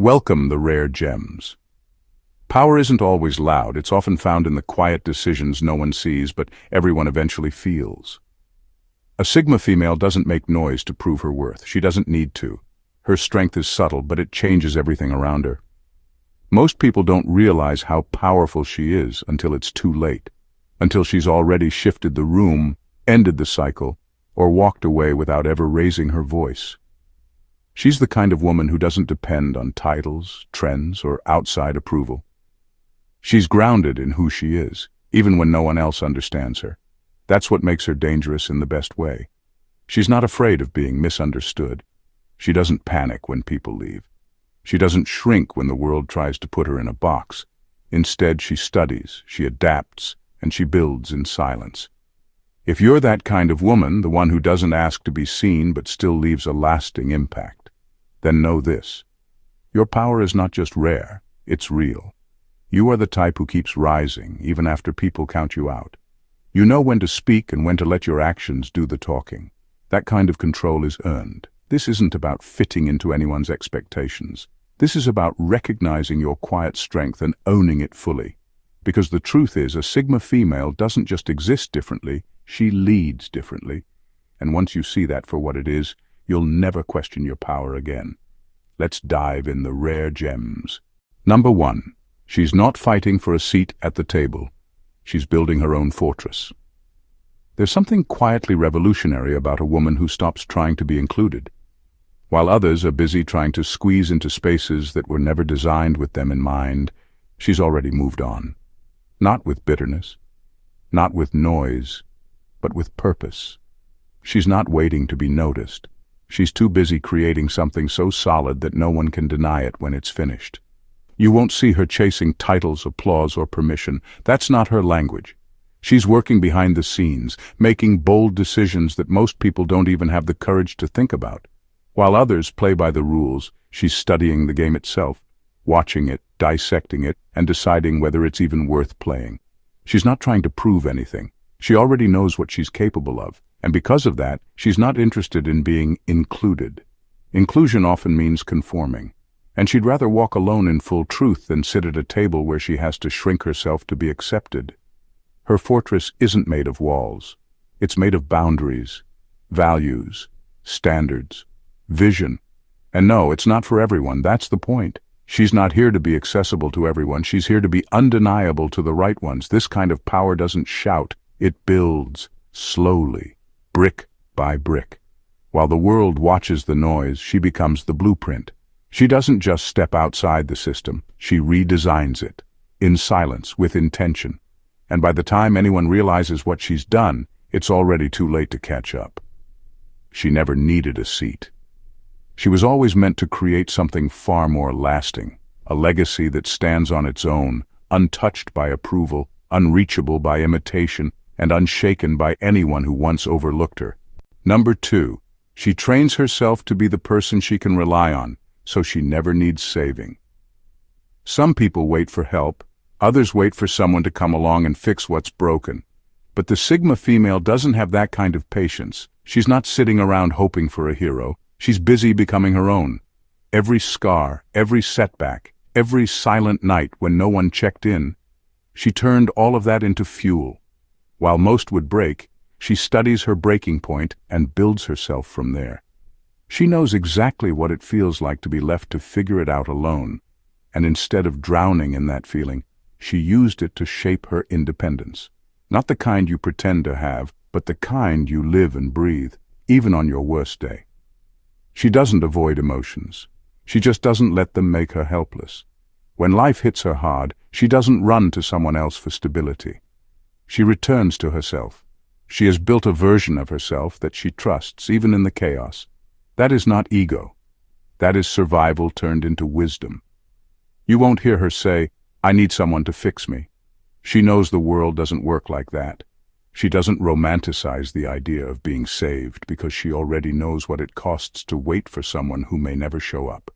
Welcome the rare gems. Power isn't always loud. It's often found in the quiet decisions no one sees, but everyone eventually feels. A Sigma female doesn't make noise to prove her worth. She doesn't need to. Her strength is subtle, but it changes everything around her. Most people don't realize how powerful she is until it's too late, until she's already shifted the room, ended the cycle, or walked away without ever raising her voice. She's the kind of woman who doesn't depend on titles, trends, or outside approval. She's grounded in who she is, even when no one else understands her. That's what makes her dangerous in the best way. She's not afraid of being misunderstood. She doesn't panic when people leave. She doesn't shrink when the world tries to put her in a box. Instead, she studies, she adapts, and she builds in silence. If you're that kind of woman, the one who doesn't ask to be seen but still leaves a lasting impact, then know this. Your power is not just rare, it's real. You are the type who keeps rising, even after people count you out. You know when to speak and when to let your actions do the talking. That kind of control is earned. This isn't about fitting into anyone's expectations. This is about recognizing your quiet strength and owning it fully. Because the truth is, a Sigma female doesn't just exist differently, she leads differently. And once you see that for what it is, you'll never question your power again. Let's dive in the rare gems. Number 1. She's not fighting for a seat at the table. She's building her own fortress. There's something quietly revolutionary about a woman who stops trying to be included. While others are busy trying to squeeze into spaces that were never designed with them in mind, she's already moved on. Not with bitterness, not with noise, but with purpose. She's not waiting to be noticed. She's too busy creating something so solid that no one can deny it when it's finished. You won't see her chasing titles, applause, or permission. That's not her language. She's working behind the scenes, making bold decisions that most people don't even have the courage to think about. While others play by the rules, she's studying the game itself, watching it, dissecting it, and deciding whether it's even worth playing. She's not trying to prove anything. She already knows what she's capable of, and because of that, she's not interested in being included. Inclusion often means conforming, and she'd rather walk alone in full truth than sit at a table where she has to shrink herself to be accepted. Her fortress isn't made of walls. It's made of boundaries, values, standards, vision. And no, it's not for everyone. That's the point. She's not here to be accessible to everyone. She's here to be undeniable to the right ones. This kind of power doesn't shout. It builds, slowly, brick by brick. While the world watches the noise, she becomes the blueprint. She doesn't just step outside the system. She redesigns it, in silence, with intention. And by the time anyone realizes what she's done, it's already too late to catch up. She never needed a seat. She was always meant to create something far more lasting, a legacy that stands on its own, untouched by approval, unreachable by imitation, and unshaken by anyone who once overlooked her. Number 2, she trains herself to be the person she can rely on, so she never needs saving. Some people wait for help, others wait for someone to come along and fix what's broken. But the Sigma female doesn't have that kind of patience. She's not sitting around hoping for a hero. She's busy becoming her own. Every scar, every setback, every silent night when no one checked in, she turned all of that into fuel. While most would break, she studies her breaking point and builds herself from there. She knows exactly what it feels like to be left to figure it out alone, and instead of drowning in that feeling, she used it to shape her independence. Not the kind you pretend to have, but the kind you live and breathe, even on your worst day. She doesn't avoid emotions. She just doesn't let them make her helpless. When life hits her hard, she doesn't run to someone else for stability. She returns to herself. She has built a version of herself that she trusts, even in the chaos. That is not ego. That is survival turned into wisdom. You won't hear her say, "I need someone to fix me." She knows the world doesn't work like that. She doesn't romanticize the idea of being saved because she already knows what it costs to wait for someone who may never show up.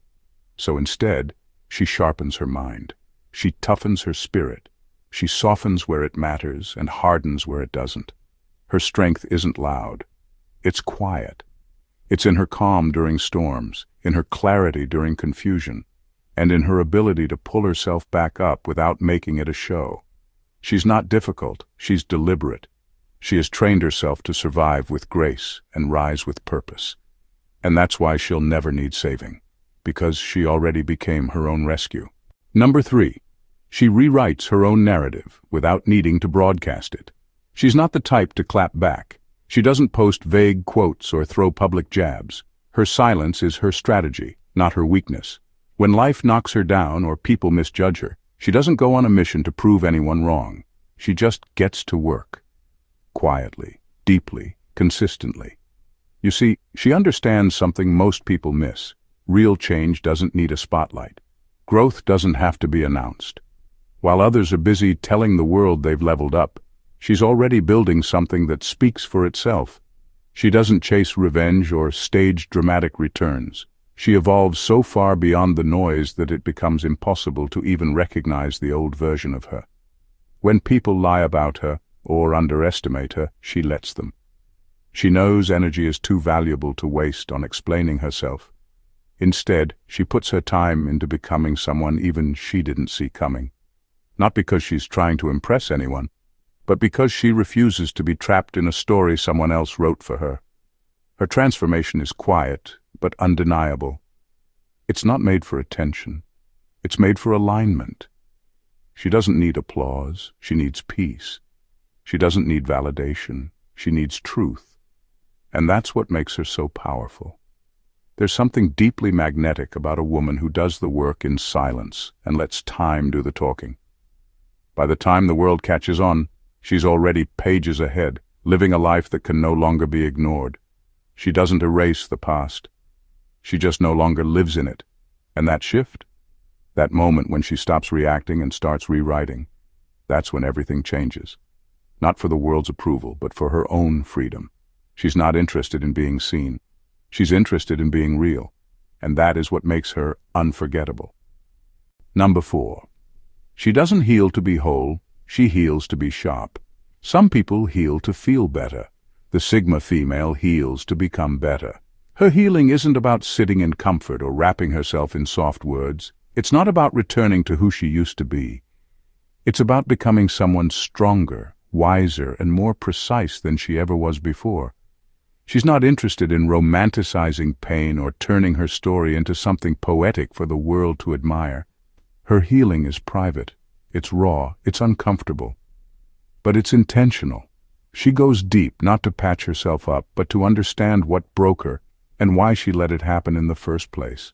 So instead, she sharpens her mind. She toughens her spirit. She softens where it matters and hardens where it doesn't. Her strength isn't loud. It's quiet. It's in her calm during storms, in her clarity during confusion, and in her ability to pull herself back up without making it a show. She's not difficult, she's deliberate. She has trained herself to survive with grace and rise with purpose. And that's why she'll never need saving, because she already became her own rescue. Number 3. She rewrites her own narrative without needing to broadcast it. She's not the type to clap back. She doesn't post vague quotes or throw public jabs. Her silence is her strategy, not her weakness. When life knocks her down or people misjudge her, she doesn't go on a mission to prove anyone wrong. She just gets to work. Quietly, deeply, consistently. You see, she understands something most people miss. Real change doesn't need a spotlight. Growth doesn't have to be announced. While others are busy telling the world they've leveled up, she's already building something that speaks for itself. She doesn't chase revenge or stage dramatic returns. She evolves so far beyond the noise that it becomes impossible to even recognize the old version of her. When people lie about her or underestimate her, she lets them. She knows energy is too valuable to waste on explaining herself. Instead, she puts her time into becoming someone even she didn't see coming. Not because she's trying to impress anyone, but because she refuses to be trapped in a story someone else wrote for her. Her transformation is quiet, but undeniable. It's not made for attention. It's made for alignment. She doesn't need applause. She needs peace. She doesn't need validation. She needs truth. And that's what makes her so powerful. There's something deeply magnetic about a woman who does the work in silence and lets time do the talking. By the time the world catches on, she's already pages ahead, living a life that can no longer be ignored. She doesn't erase the past. She just no longer lives in it. And that shift, that moment when she stops reacting and starts rewriting, that's when everything changes. Not for the world's approval, but for her own freedom. She's not interested in being seen. She's interested in being real. And that is what makes her unforgettable. Number 4. She doesn't heal to be whole, she heals to be sharp. Some people heal to feel better. The Sigma female heals to become better. Her healing isn't about sitting in comfort or wrapping herself in soft words. It's not about returning to who she used to be. It's about becoming someone stronger, wiser, and more precise than she ever was before. She's not interested in romanticizing pain or turning her story into something poetic for the world to admire. Her healing is private. It's raw. It's uncomfortable. But it's intentional. She goes deep, not to patch herself up, but to understand what broke her and why she let it happen in the first place.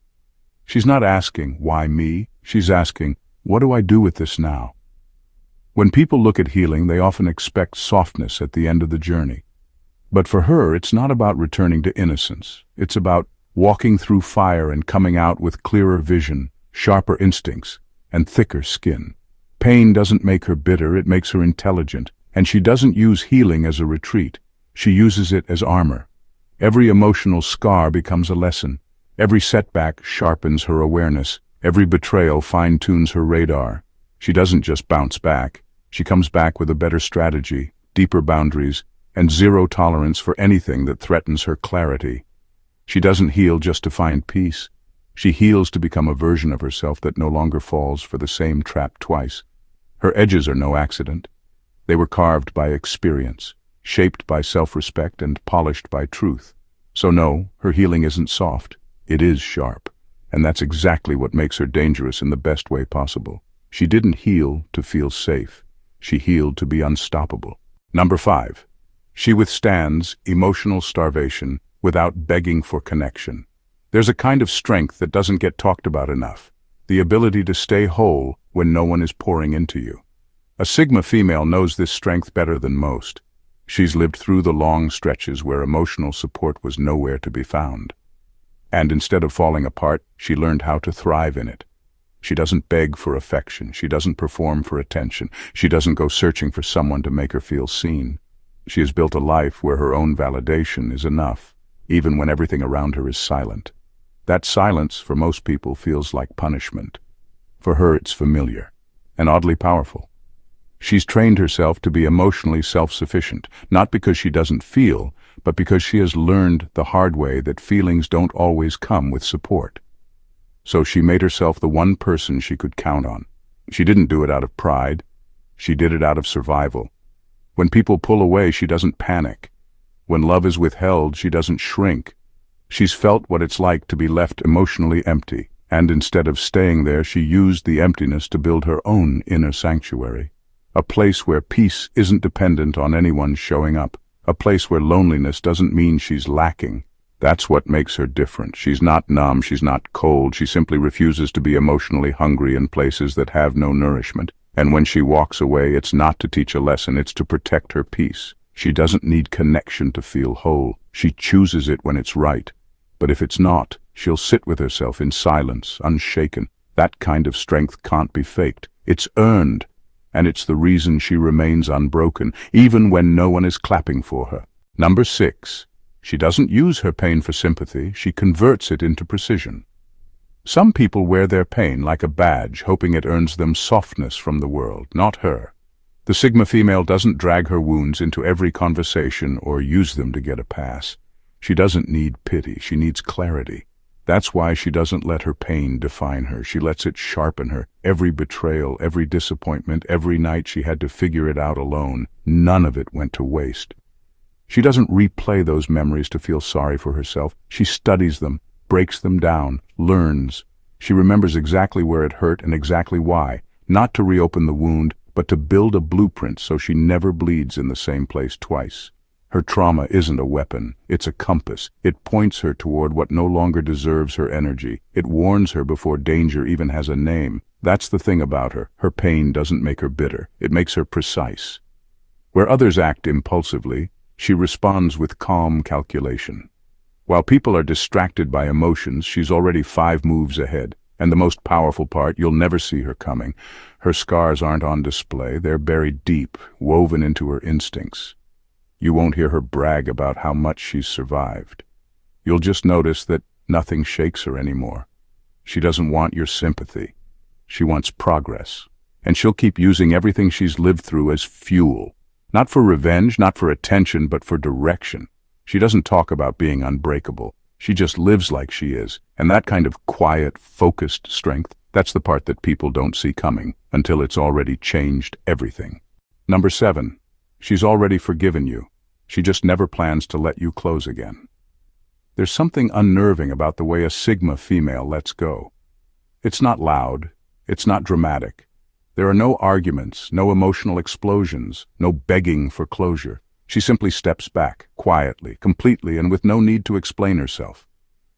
She's not asking, why me? She's asking, what do I do with this now? When people look at healing, they often expect softness at the end of the journey. But for her, it's not about returning to innocence. It's about walking through fire and coming out with clearer vision, sharper instincts, and thicker skin. Pain doesn't make her bitter, it makes her intelligent. And she doesn't use healing as a retreat. She uses it as armor. Every emotional scar becomes a lesson. Every setback sharpens her awareness. Every betrayal fine-tunes her radar. She doesn't just bounce back. She comes back with a better strategy, deeper boundaries, and zero tolerance for anything that threatens her clarity. She doesn't heal just to find peace. She heals to become a version of herself that no longer falls for the same trap twice. Her edges are no accident. They were carved by experience, shaped by self-respect, and polished by truth. So no, her healing isn't soft. It is sharp. And that's exactly what makes her dangerous in the best way possible. She didn't heal to feel safe. She healed to be unstoppable. Number 5. She withstands emotional starvation without begging for connection. There's a kind of strength that doesn't get talked about enough. The ability to stay whole when no one is pouring into you. A Sigma female knows this strength better than most. She's lived through the long stretches where emotional support was nowhere to be found. And instead of falling apart, she learned how to thrive in it. She doesn't beg for affection. She doesn't perform for attention. She doesn't go searching for someone to make her feel seen. She has built a life where her own validation is enough, even when everything around her is silent. That silence, for most people, feels like punishment. For her, it's familiar and oddly powerful. She's trained herself to be emotionally self-sufficient, not because she doesn't feel, but because she has learned the hard way that feelings don't always come with support. So she made herself the one person she could count on. She didn't do it out of pride. She did it out of survival. When people pull away, she doesn't panic. When love is withheld, she doesn't shrink. She's felt what it's like to be left emotionally empty, and instead of staying there, she used the emptiness to build her own inner sanctuary. A place where peace isn't dependent on anyone showing up. A place where loneliness doesn't mean she's lacking. That's what makes her different. She's not numb, she's not cold, she simply refuses to be emotionally hungry in places that have no nourishment. And when she walks away, it's not to teach a lesson, it's to protect her peace. She doesn't need connection to feel whole. She chooses it when it's right. But if it's not, she'll sit with herself in silence, unshaken. That kind of strength can't be faked. It's earned. And it's the reason she remains unbroken, even when no one is clapping for her. Number 6. She doesn't use her pain for sympathy, she converts it into precision. Some people wear their pain like a badge, hoping it earns them softness from the world, not her. The Sigma female doesn't drag her wounds into every conversation or use them to get a pass. She doesn't need pity, she needs clarity. That's why she doesn't let her pain define her. She lets it sharpen her. Every betrayal, every disappointment, every night she had to figure it out alone, none of it went to waste. She doesn't replay those memories to feel sorry for herself. She studies them, breaks them down, learns. She remembers exactly where it hurt and exactly why, not to reopen the wound, but to build a blueprint so she never bleeds in the same place twice. Her trauma isn't a weapon, it's a compass. It points her toward what no longer deserves her energy. It warns her before danger even has a name. That's the thing about her. Her pain doesn't make her bitter, it makes her precise. Where others act impulsively, she responds with calm calculation. While people are distracted by emotions, she's already 5 moves ahead. And the most powerful part, you'll never see her coming. Her scars aren't on display, they're buried deep, woven into her instincts. You won't hear her brag about how much she's survived. You'll just notice that nothing shakes her anymore. She doesn't want your sympathy. She wants progress. And she'll keep using everything she's lived through as fuel. Not for revenge, not for attention, but for direction. She doesn't talk about being unbreakable. She just lives like she is. And that kind of quiet, focused strength, that's the part that people don't see coming until it's already changed everything. Number 7. She's already forgiven you. She just never plans to let you close again. There's something unnerving about the way a Sigma female lets go. It's not loud. It's not dramatic. There are no arguments, no emotional explosions, no begging for closure. She simply steps back, quietly, completely, and with no need to explain herself.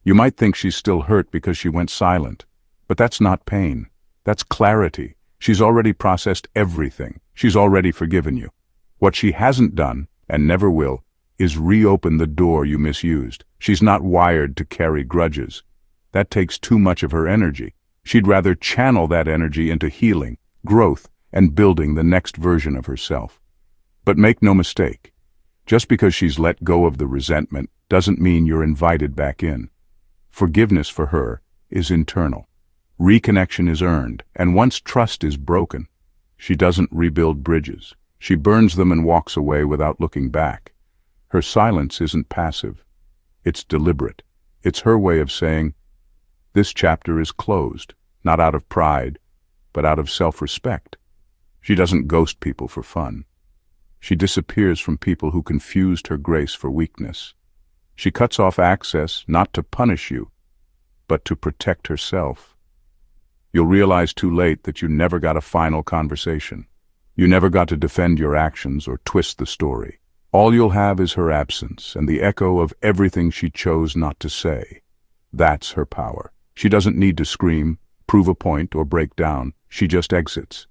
You might think she's still hurt because she went silent, but that's not pain. That's clarity. She's already processed everything. She's already forgiven you. What she hasn't done, and never will, is reopen the door you misused. She's not wired to carry grudges. That takes too much of her energy. She'd rather channel that energy into healing, growth, and building the next version of herself. But make no mistake, just because she's let go of the resentment doesn't mean you're invited back in. Forgiveness for her is internal. Reconnection is earned, and once trust is broken, she doesn't rebuild bridges. She burns them and walks away without looking back. Her silence isn't passive. It's deliberate. It's her way of saying, this chapter is closed, not out of pride, but out of self-respect. She doesn't ghost people for fun. She disappears from people who confused her grace for weakness. She cuts off access not to punish you, but to protect herself. You'll realize too late that you never got a final conversation. You never got to defend your actions or twist the story. All you'll have is her absence and the echo of everything she chose not to say. That's her power. She doesn't need to scream, prove a point, or break down. She just exits.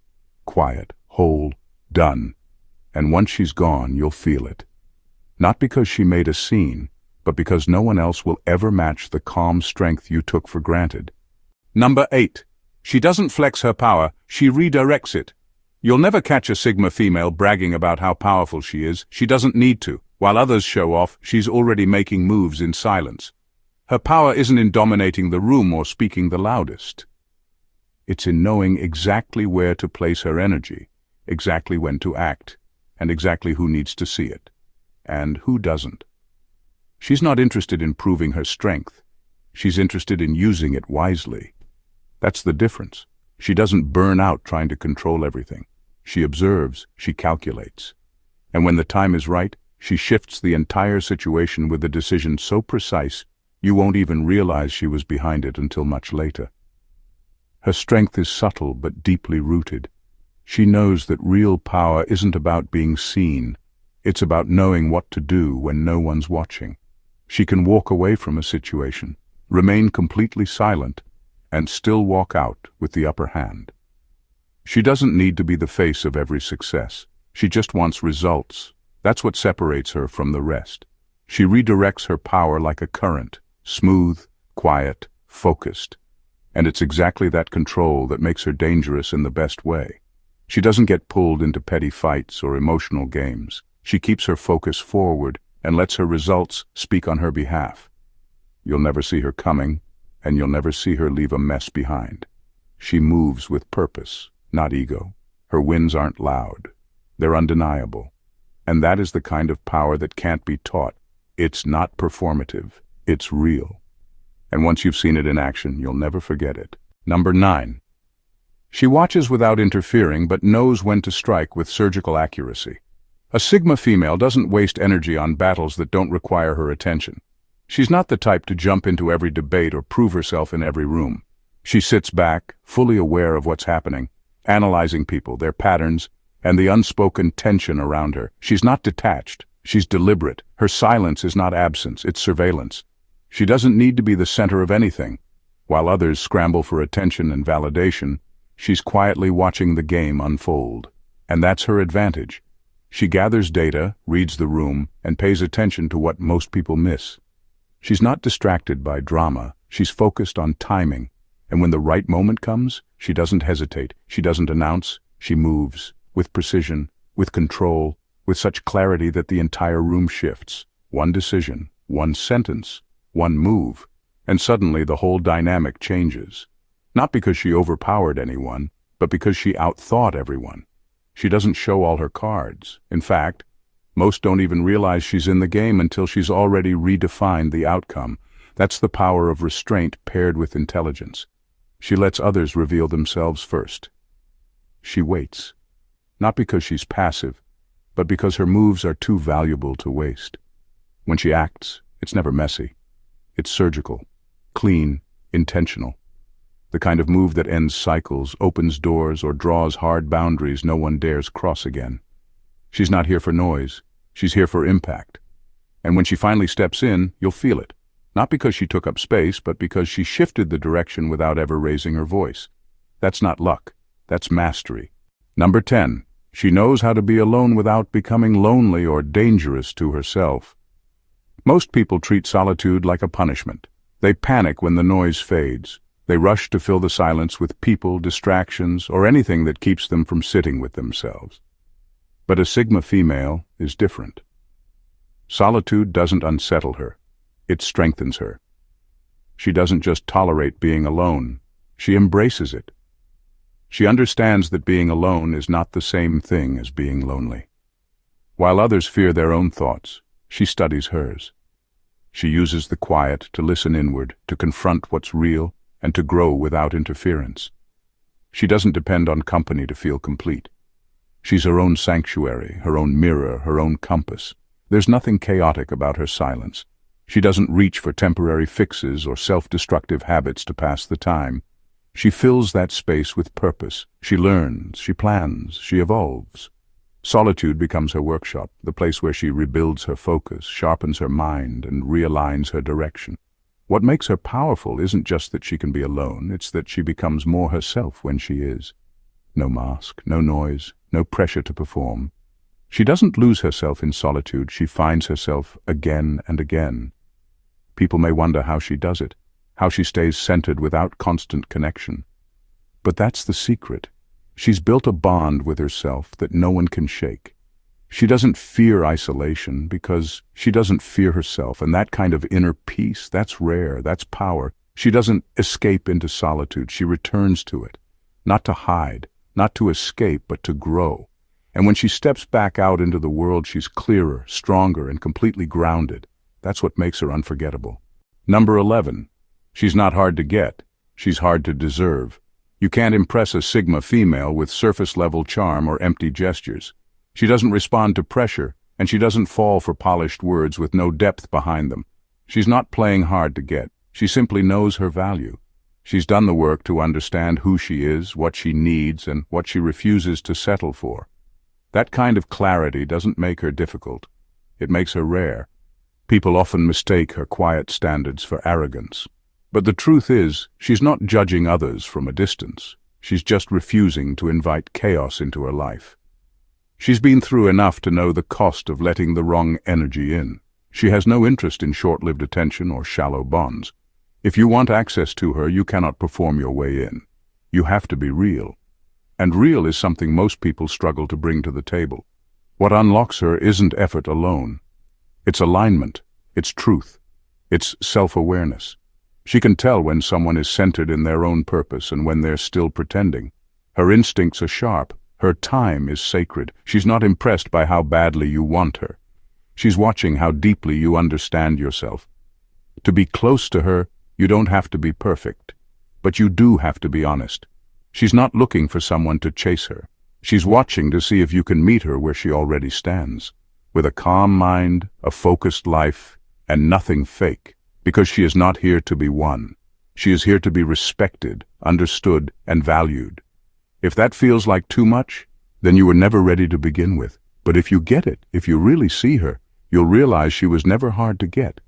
Quiet, whole, done. And once she's gone, you'll feel it. Not because she made a scene, but because no one else will ever match the calm strength you took for granted. Number 8. She doesn't flex her power, she redirects it. You'll never catch a Sigma female bragging about how powerful she is. She doesn't need to. While others show off, she's already making moves in silence. Her power isn't in dominating the room or speaking the loudest. It's in knowing exactly where to place her energy, exactly when to act, and exactly who needs to see it, and who doesn't. She's not interested in proving her strength. She's interested in using it wisely. That's the difference. She doesn't burn out trying to control everything. She observes, she calculates. And when the time is right, she shifts the entire situation with a decision so precise you won't even realize she was behind it until much later. Her strength is subtle but deeply rooted. She knows that real power isn't about being seen. It's about knowing what to do when no one's watching. She can walk away from a situation, remain completely silent, and still walk out with the upper hand. She doesn't need to be the face of every success. She just wants results. That's what separates her from the rest. She redirects her power like a current, smooth, quiet, focused. And it's exactly that control that makes her dangerous in the best way. She doesn't get pulled into petty fights or emotional games. She keeps her focus forward and lets her results speak on her behalf. You'll never see her coming, and you'll never see her leave a mess behind. She moves with purpose, not ego. Her wins aren't loud. They're undeniable. And that is the kind of power that can't be taught. It's not performative. It's real. And once you've seen it in action, you'll never forget it. Number 9. She watches without interfering, but knows when to strike with surgical accuracy. A Sigma female doesn't waste energy on battles that don't require her attention. She's not the type to jump into every debate or prove herself in every room. She sits back, fully aware of what's happening, analyzing people, their patterns, and the unspoken tension around her. She's not detached. She's deliberate. Her silence is not absence, it's surveillance. She doesn't need to be the center of anything. While others scramble for attention and validation, she's quietly watching the game unfold. And that's her advantage. She gathers data, reads the room, and pays attention to what most people miss. She's not distracted by drama. She's focused on timing. And when the right moment comes, she doesn't hesitate. She doesn't announce. She moves, with precision, with control, with such clarity that the entire room shifts. One decision, one sentence, one move, and suddenly the whole dynamic changes. Not because she overpowered anyone, but because she outthought everyone. She doesn't show all her cards. In fact, most don't even realize she's in the game until she's already redefined the outcome. That's the power of restraint paired with intelligence. She lets others reveal themselves first. She waits, not because she's passive, but because her moves are too valuable to waste. When she acts, it's never messy. It's surgical, clean, intentional. The kind of move that ends cycles, opens doors, or draws hard boundaries no one dares cross again. She's not here for noise. She's here for impact. And when she finally steps in, you'll feel it. Not because she took up space, but because she shifted the direction without ever raising her voice. That's not luck. That's mastery. Number 10. She knows how to be alone without becoming lonely or dangerous to herself. Most people treat solitude like a punishment. They panic when the noise fades. They rush to fill the silence with people, distractions, or anything that keeps them from sitting with themselves. But a Sigma female is different. Solitude doesn't unsettle her. It strengthens her. She doesn't just tolerate being alone. She embraces it. She understands that being alone is not the same thing as being lonely. While others fear their own thoughts, she studies hers. She uses the quiet to listen inward, to confront what's real, and to grow without interference. She doesn't depend on company to feel complete. She's her own sanctuary, her own mirror, her own compass. There's nothing chaotic about her silence. She doesn't reach for temporary fixes or self-destructive habits to pass the time. She fills that space with purpose. She learns, she plans, she evolves. Solitude becomes her workshop, the place where she rebuilds her focus, sharpens her mind, and realigns her direction. What makes her powerful isn't just that she can be alone, it's that she becomes more herself when she is. No mask, no noise, no pressure to perform. She doesn't lose herself in solitude, she finds herself again and again. People may wonder how she does it, how she stays centered without constant connection. But that's the secret. She's built a bond with herself that no one can shake. She doesn't fear isolation because she doesn't fear herself, and that kind of inner peace, that's rare, that's power. She doesn't escape into solitude, she returns to it. Not to hide, not to escape, but to grow. And when she steps back out into the world, she's clearer, stronger, and completely grounded. That's what makes her unforgettable. Number 11. She's not hard to get. She's hard to deserve. You can't impress a Sigma female with surface-level charm or empty gestures. She doesn't respond to pressure, and she doesn't fall for polished words with no depth behind them. She's not playing hard to get. She simply knows her value. She's done the work to understand who she is, what she needs, and what she refuses to settle for. That kind of clarity doesn't make her difficult. It makes her rare. People often mistake her quiet standards for arrogance. But the truth is, she's not judging others from a distance. She's just refusing to invite chaos into her life. She's been through enough to know the cost of letting the wrong energy in. She has no interest in short-lived attention or shallow bonds. If you want access to her, you cannot perform your way in. You have to be real. And real is something most people struggle to bring to the table. What unlocks her isn't effort alone. It's alignment. It's truth. It's self-awareness. She can tell when someone is centered in their own purpose and when they're still pretending. Her instincts are sharp. Her time is sacred. She's not impressed by how badly you want her. She's watching how deeply you understand yourself. To be close to her, you don't have to be perfect, but you do have to be honest. She's not looking for someone to chase her. She's watching to see if you can meet her where she already stands, with a calm mind, a focused life, and nothing fake, because she is not here to be won. She is here to be respected, understood, and valued. If that feels like too much, then you were never ready to begin with. But if you get it, if you really see her, you'll realize she was never hard to get.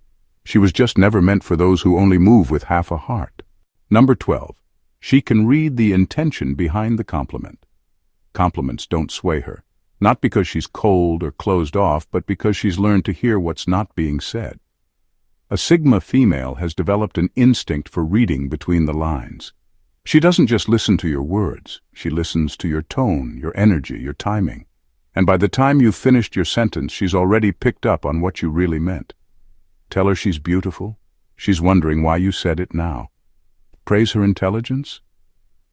She was just never meant for those who only move with half a heart. Number 12. She can read the intention behind the compliment. Compliments don't sway her, not because she's cold or closed off, but because she's learned to hear what's not being said. A Sigma female has developed an instinct for reading between the lines. She doesn't just listen to your words, she listens to your tone, your energy, your timing. And by the time you've finished your sentence, she's already picked up on what you really meant. Tell her she's beautiful. She's wondering why you said it now. Praise her intelligence.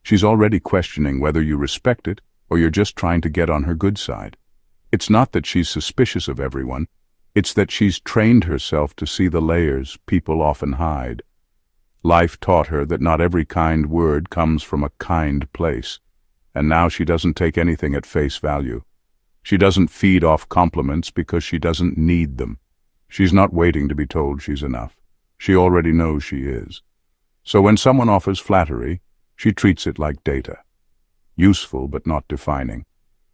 She's already questioning whether you respect it or you're just trying to get on her good side. It's not that she's suspicious of everyone. It's that she's trained herself to see the layers people often hide. Life taught her that not every kind word comes from a kind place, and now she doesn't take anything at face value. She doesn't feed off compliments because she doesn't need them. She's not waiting to be told she's enough. She already knows she is. So when someone offers flattery, she treats it like data. Useful but not defining.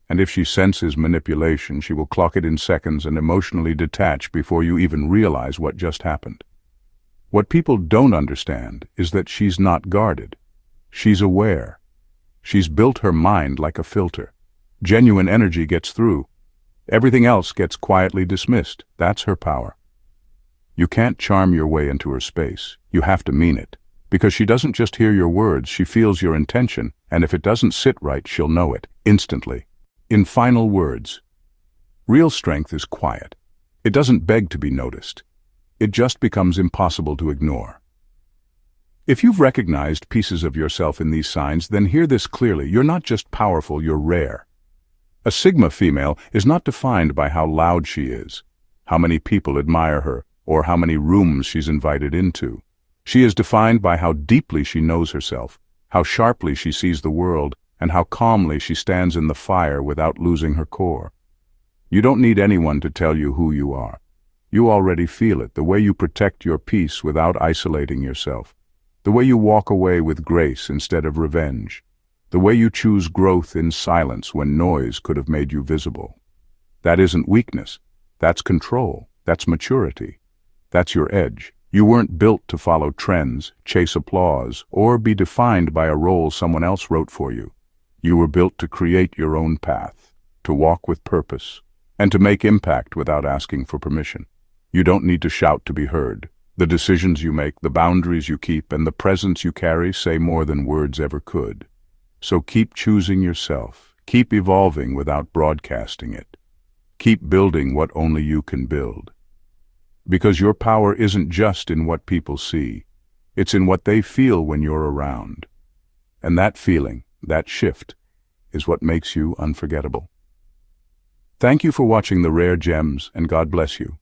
And if she senses manipulation, she will clock it in seconds and emotionally detach before you even realize what just happened. What people don't understand is that she's not guarded. She's aware. She's built her mind like a filter. Genuine energy gets through. Everything else gets quietly dismissed. That's her power. You can't charm your way into her space. You have to mean it. Because she doesn't just hear your words, she feels your intention, and if it doesn't sit right, she'll know it, instantly. In final words, real strength is quiet. It doesn't beg to be noticed. It just becomes impossible to ignore. If you've recognized pieces of yourself in these signs, then hear this clearly. You're not just powerful, you're rare. A Sigma female is not defined by how loud she is, how many people admire her, or how many rooms she's invited into. She is defined by how deeply she knows herself, how sharply she sees the world, and how calmly she stands in the fire without losing her core. You don't need anyone to tell you who you are. You already feel it, the way you protect your peace without isolating yourself, the way you walk away with grace instead of revenge, the way you choose growth in silence when noise could have made you visible. That isn't weakness. That's control. That's maturity. That's your edge. You weren't built to follow trends, chase applause, or be defined by a role someone else wrote for you. You were built to create your own path, to walk with purpose, and to make impact without asking for permission. You don't need to shout to be heard. The decisions you make, the boundaries you keep, and the presence you carry say more than words ever could. So keep choosing yourself. Keep evolving without broadcasting it. Keep building what only you can build. Because your power isn't just in what people see. It's in what they feel when you're around. And that feeling, that shift, is what makes you unforgettable. Thank you for watching The Rare Gems, and God bless you.